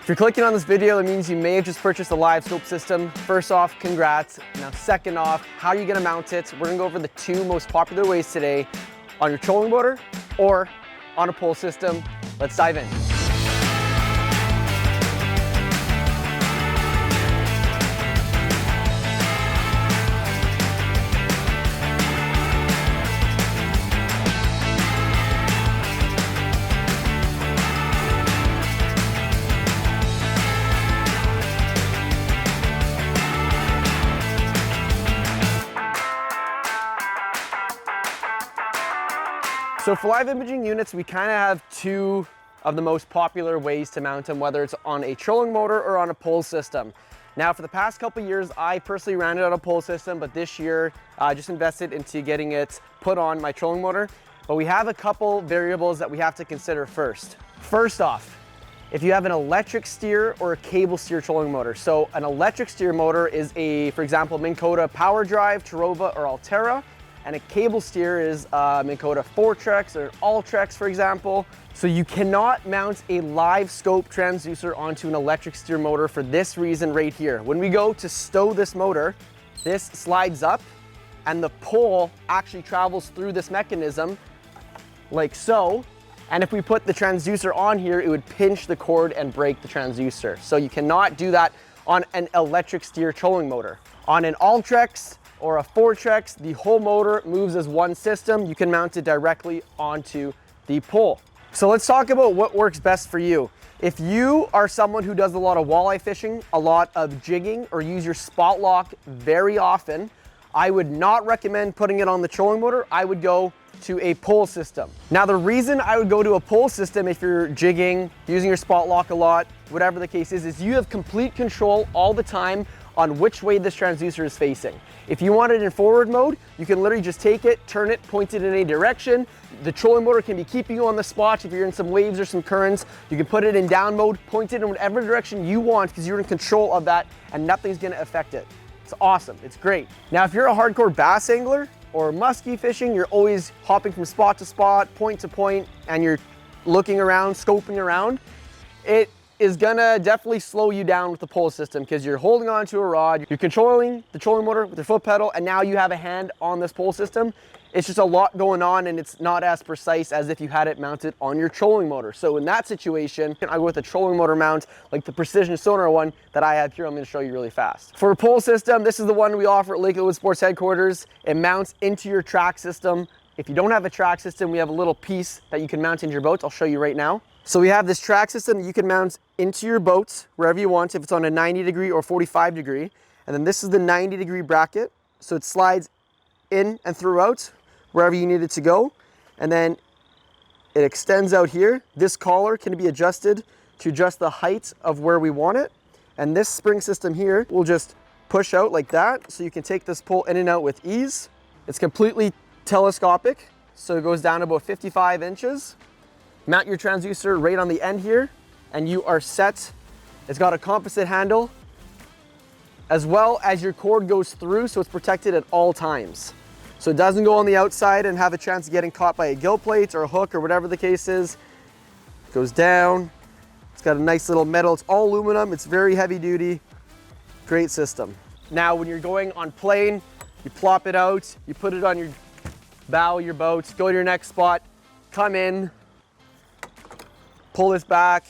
If you're clicking on this video, it means you may have just purchased a Livescope system. First off, congrats. Now second off, how are you gonna mount it? We're gonna go over the two most popular ways today on your trolling motor or on a pole system. Let's dive in. So for live imaging units, we kind of have two of the most popular ways to mount them, whether it's on a trolling motor or on a pole system. Now for the past couple of years, I personally ran it on a pole system, but this year I just invested into getting it put on my trolling motor. But we have a couple variables that we have to consider first. First off, if you have an electric steer or a cable steer trolling motor. So an electric steer motor is for example, Minn Kota Power Drive, Tarova, or Altera. And a cable steer is Minn Kota Fortrex or Altrex, for example. So you cannot mount a Livescope transducer onto an electric steer motor for this reason right here. When we go to stow this motor, this slides up and the pole actually travels through this mechanism like so. And if we put the transducer on here, it would pinch the cord and break the transducer. So you cannot do that on an electric steer trolling motor. On an Altrex or a Fortrex, the whole motor moves as one system. You can mount it directly onto the pole. So let's talk about what works best for you. If you are someone who does a lot of walleye fishing, a lot of jigging, or use your spot lock very often, I would not recommend putting it on the trolling motor. I would go to a pole system. Now the reason I would go to a pole system if you're jigging, using your spot lock a lot, whatever the case is you have complete control all the time on which way this transducer is facing. If you want it in forward mode, you can literally just take it, turn it, point it in any direction. The trolling motor can be keeping you on the spot. If you're in some waves or some currents, you can put it in down mode, point it in whatever direction you want because you're in control of that and nothing's gonna affect it. It's awesome, it's great. Now, if you're a hardcore bass angler or muskie fishing, you're always hopping from spot to spot, point to point, and you're looking around, scoping around, it is gonna definitely slow you down with the pole system because you're holding on to a rod, you're controlling the trolling motor with your foot pedal, and now you have a hand on this pole system. It's just a lot going on and it's not as precise as if you had it mounted on your trolling motor. So in that situation, I go with a trolling motor mount like the precision sonar one that I have here. I'm gonna show you really fast. For a pole system, this is the one we offer at Lakewood Sports Headquarters. It mounts into your track system. If you don't have a track system, we have a little piece that you can mount into your boat. I'll show you right now. So we have this track system that you can mount into your boat wherever you want, if it's on a 90 degree or 45 degree. And then this is the 90 degree bracket. So it slides in and throughout wherever you need it to go. And then it extends out here. This collar can be adjusted to adjust the height of where we want it. And this spring system here will just push out like that. So you can take this pole in and out with ease. It's completely telescopic. So it goes down about 55 inches. Mount your transducer right on the end here and you are set. It's got a composite handle as well as your cord goes through, so it's protected at all times. So it doesn't go on the outside and have a chance of getting caught by a gill plate or a hook or whatever the case is. It goes down. It's got a nice little metal. It's all aluminum. It's very heavy duty. Great system. Now when you're going on plane, you plop it out, you put it on your bow of your boat, go to your next spot, come in, pull this back,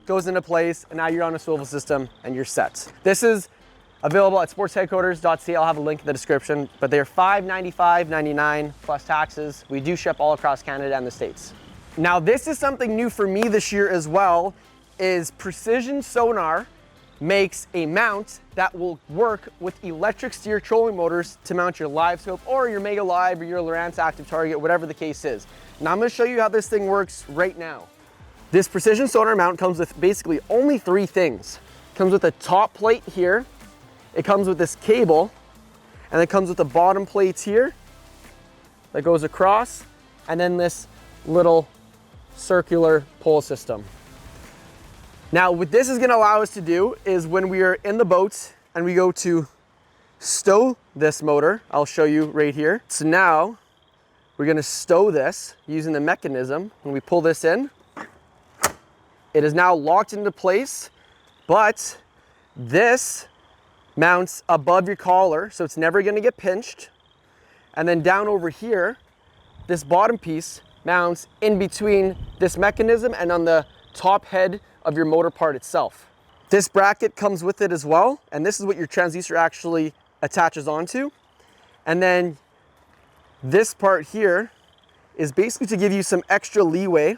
goes into place, and now you're on a swivel system and you're set. This is available at sportsheadquarters.ca. I'll have a link in the description, but they're $595.99 plus taxes. We do ship all across Canada and the States. Now this is something new for me this year as well, is Precision Sonar makes a mount that will work with electric steer trolling motors to mount your Livescope or your Mega Live or your Lowrance Active Target, whatever the case is. Now I'm gonna show you how this thing works right now. This Precision Sonar mount comes with basically only three things. It comes with a top plate here, it comes with this cable, and it comes with the bottom plates here that goes across, and then this little circular pole system. Now what this is gonna allow us to do is when we are in the boat and we go to stow this motor, I'll show you right here. So now we're gonna stow this using the mechanism. When we pull this in, it is now locked into place. but this mounts above your collar, so it's never gonna get pinched. And then down over here, this bottom piece mounts in between this mechanism and on the top head of your motor part itself. This bracket comes with it as well, and this is what your transducer actually attaches onto. And then this part here is basically to give you some extra leeway,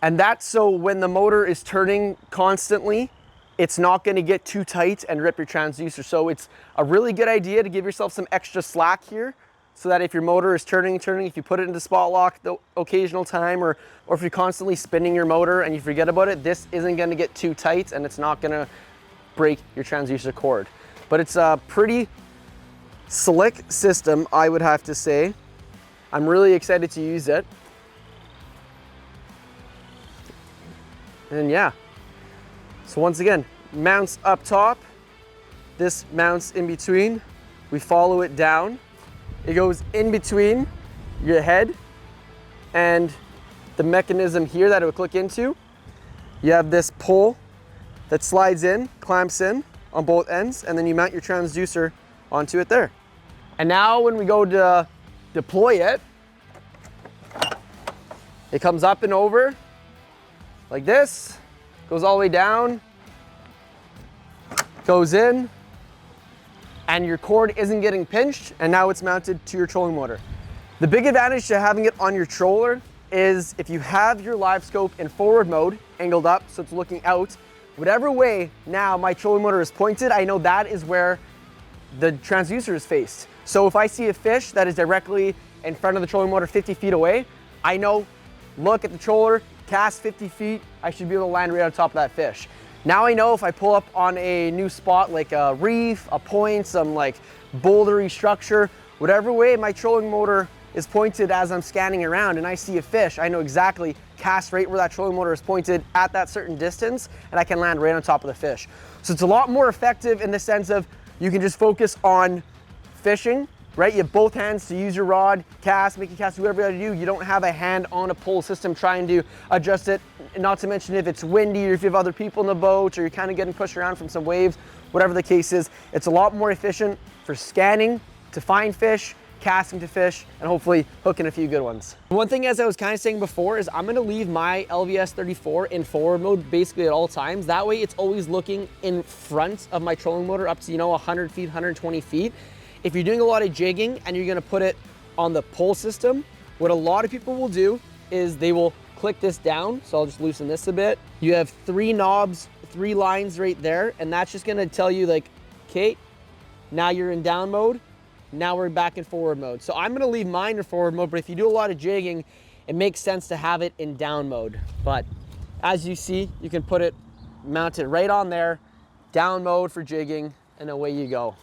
and that's so when the motor is turning constantly, it's not going to get too tight and rip your transducer. So it's a really good idea to give yourself some extra slack here, so that if your motor is turning, if you put it into spot lock the occasional time, or if you're constantly spinning your motor and you forget about it, this isn't going to get too tight and it's not going to break your transducer cord. But it's a pretty slick system, I would have to say. I'm really excited to use it. And yeah, so once again, mounts up top, this mounts in between, we follow it down, it goes in between your head and the mechanism here that it would click into. You have this pull that slides in, clamps in on both ends, and then you mount your transducer onto it there. And now when we go to deploy it, it comes up and over like this, goes all the way down, goes in, and your cord isn't getting pinched, and now it's mounted to your trolling motor. The big advantage to having it on your troller is if you have your Livescope in forward mode, angled up so it's looking out, whatever way now my trolling motor is pointed, I know that is where the transducer is faced. So if I see a fish that is directly in front of the trolling motor 50 feet away, I know, look at the troller, cast 50 feet, I should be able to land right on top of that fish. Now I know if I pull up on a new spot like a reef, a point, some like bouldery structure, whatever way my trolling motor is pointed as I'm scanning around and I see a fish, I know exactly cast right where that trolling motor is pointed at that certain distance, and I can land right on top of the fish. So it's a lot more effective in the sense of you can just focus on fishing, right? You have both hands to use your rod, cast, make a cast, do whatever you gotta do. You don't have a hand on a pull system trying to adjust it, not to mention if it's windy or if you have other people in the boat or you're kind of getting pushed around from some waves, whatever the case is. It's a lot more efficient for scanning to find fish, casting to fish, and hopefully hooking a few good ones. One thing, as I was kind of saying before, is I'm gonna leave my LVS 34 in forward mode basically at all times. That way it's always looking in front of my trolling motor up to, 100 feet, 120 feet. If you're doing a lot of jigging and you're gonna put it on the pull system, what a lot of people will do is they will click this down. So I'll just loosen this a bit. You have 3 knobs, 3 lines right there, and that's just gonna tell you like, okay, now you're in down mode, now we're back in forward mode. So I'm gonna leave mine in forward mode, but if you do a lot of jigging, it makes sense to have it in down mode. But as you see, you can put it, mount it right on there, down mode for jigging, and away you go.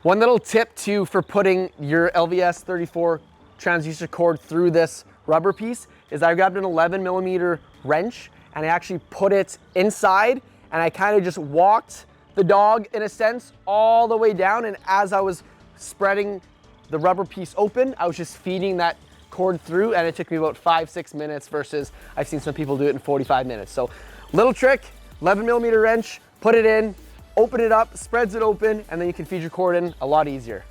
One little tip too for putting your LVS 34 transducer cord through this rubber piece is I grabbed an 11mm wrench and I actually put it inside, and I kind of just walked the dog in a sense all the way down, and as I was spreading the rubber piece open, I was just feeding that cord through, and it took me about 5-6 minutes versus I've seen some people do it in 45 minutes. So little trick, 11mm wrench, put it in, open it up, spreads it open, and then you can feed your cord in a lot easier.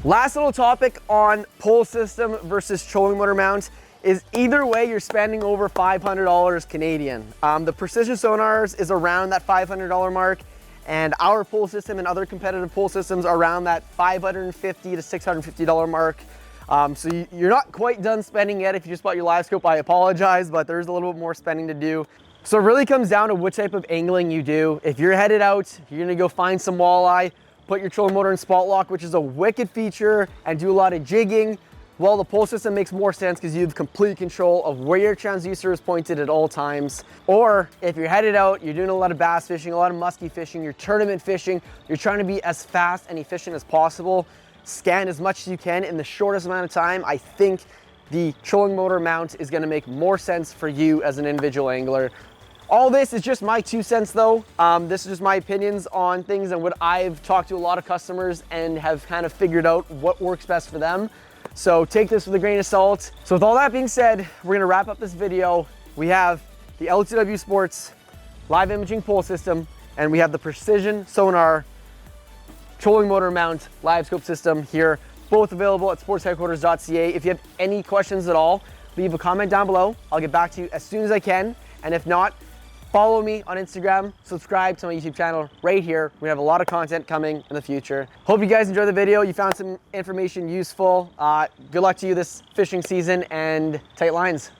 Last little topic on pull system versus trolling motor mount is either way you're spending over $500 Canadian. The precision sonars is around that $500 mark, and our pull system and other competitive pull systems are around that $550 to $650 mark. So you're not quite done spending yet. If you just bought your Livescope, I apologize, but there's a little bit more spending to do. So it really comes down to what type of angling you do. If you're headed out, you're gonna go find some walleye, put your trolling motor in spot lock, which is a wicked feature, and do a lot of jigging, well, the pull system makes more sense because you have complete control of where your transducer is pointed at all times. Or if you're headed out, you're doing a lot of bass fishing, a lot of musky fishing, you're tournament fishing, you're trying to be as fast and efficient as possible, scan as much as you can in the shortest amount of time, I think the trolling motor mount is gonna make more sense for you as an individual angler. All this is just my 2 cents though. This is just my opinions on things and what I've talked to a lot of customers and have kind of figured out what works best for them. So take this with a grain of salt. So with all that being said, we're gonna wrap up this video. We have the L2W Sports live imaging pull system And we have the precision sonar trolling motor mount Livescope system here, both available at sportsheadquarters.ca. If you have any questions at all, leave a comment down below. I'll get back to you as soon as I can. And if not, follow me on Instagram, subscribe to my YouTube channel right here. We have a lot of content coming in the future. Hope you guys enjoyed the video. You found some information useful. Good luck to you this fishing season and tight lines.